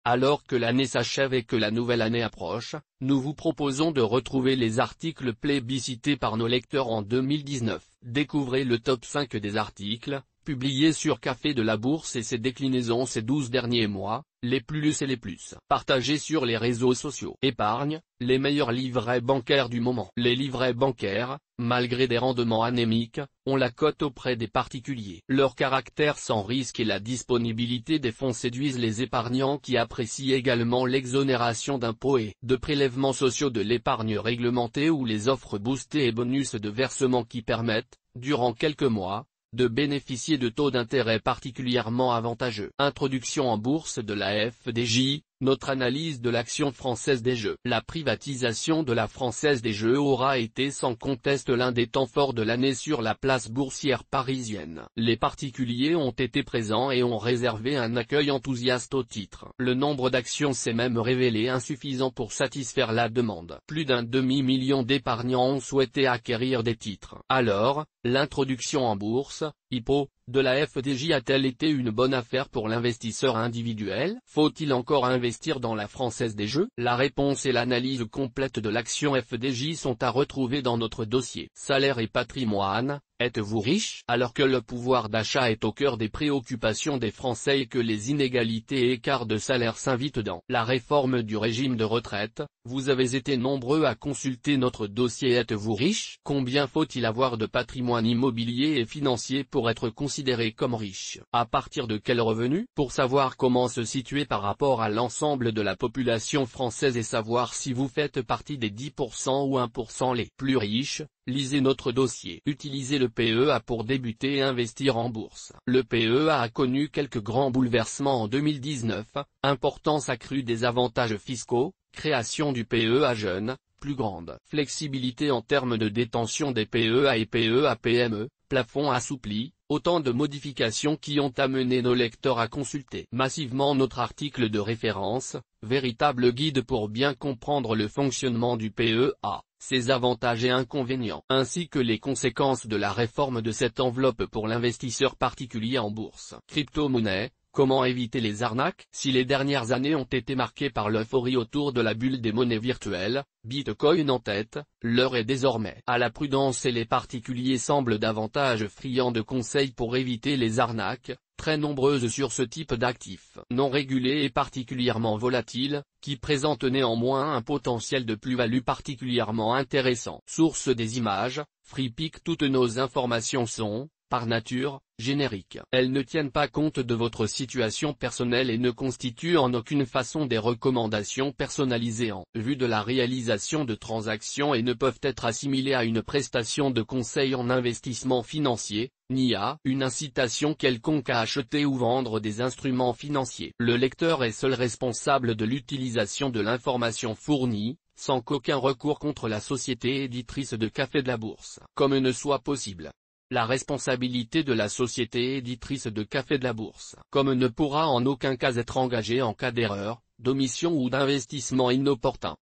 Alors que l'année s'achève et que la nouvelle année approche, nous vous proposons de retrouver les articles plébiscités par nos lecteurs en 2019. Découvrez le top 5 des articles, publiés sur Café de la Bourse et ses déclinaisons ces 12 derniers mois, les plus lus et les plus partagés sur les réseaux sociaux. Épargne, les meilleurs livrets bancaires du moment. Les livrets bancaires, malgré des rendements anémiques, ont la cote auprès des particuliers. Leur caractère sans risque et la disponibilité des fonds séduisent les épargnants qui apprécient également l'exonération d'impôts et de prélèvements sociaux de l'épargne réglementée ou les offres boostées et bonus de versement qui permettent, durant quelques mois, de bénéficier de taux d'intérêt particulièrement avantageux. Introduction en bourse de la FDJ, notre analyse de l'action Française des Jeux. La privatisation de la Française des Jeux aura été sans conteste l'un des temps forts de l'année sur la place boursière parisienne. Les particuliers ont été présents et ont réservé un accueil enthousiaste au titre. Le nombre d'actions s'est même révélé insuffisant pour satisfaire la demande. Plus d'un demi-million d'épargnants ont souhaité acquérir des titres. Alors, l'introduction en bourse, IPO, de la FDJ a-t-elle été une bonne affaire pour l'investisseur individuel? Faut-il encore investir dans la Française des Jeux? La réponse et l'analyse complète de l'action FDJ sont à retrouver dans notre dossier. Salaire et patrimoine, êtes-vous riche? Alors que le pouvoir d'achat est au cœur des préoccupations des Français et que les inégalités et écarts de salaire s'invitent dans la réforme du régime de retraite, vous avez été nombreux à consulter notre dossier. Êtes-vous riche? Combien faut-il avoir de patrimoine immobilier et financier pour être considéré comme riche? À partir de quel revenu? Pour savoir comment se situer par rapport à l'ensemble de la population française et savoir si vous faites partie des 10% ou 1% les plus riches, lisez notre dossier. Utilisez le PEA pour débuter et investir en bourse. Le PEA a connu quelques grands bouleversements en 2019, importance accrue des avantages fiscaux, création du PEA jeune, plus grande flexibilité en termes de détention des PEA et PEA-PME, plafond assoupli, autant de modifications qui ont amené nos lecteurs à consulter massivement notre article de référence, véritable guide pour bien comprendre le fonctionnement du PEA, ses avantages et inconvénients, ainsi que les conséquences de la réforme de cette enveloppe pour l'investisseur particulier en bourse. Crypto-monnaie. Comment éviter les arnaques? Si les dernières années ont été marquées par l'euphorie autour de la bulle des monnaies virtuelles, Bitcoin en tête, l'heure est désormais à la prudence et les particuliers semblent davantage friands de conseils pour éviter les arnaques, très nombreuses sur ce type d'actifs non régulés et particulièrement volatiles, qui présentent néanmoins un potentiel de plus-value particulièrement intéressant. Source des images, FreePic. Toutes nos informations sont, par nature, génériques. Elles ne tiennent pas compte de votre situation personnelle et ne constituent en aucune façon des recommandations personnalisées en vue de la réalisation de transactions et ne peuvent être assimilées à une prestation de conseil en investissement financier, ni à une incitation quelconque à acheter ou vendre des instruments financiers. Le lecteur est seul responsable de l'utilisation de l'information fournie, sans qu'aucun recours contre la société éditrice de Café de la Bourse, comme ne soit possible. La responsabilité de la société éditrice de Café de la Bourse, comme ne pourra en aucun cas être engagée en cas d'erreur, d'omission ou d'investissement inopportun.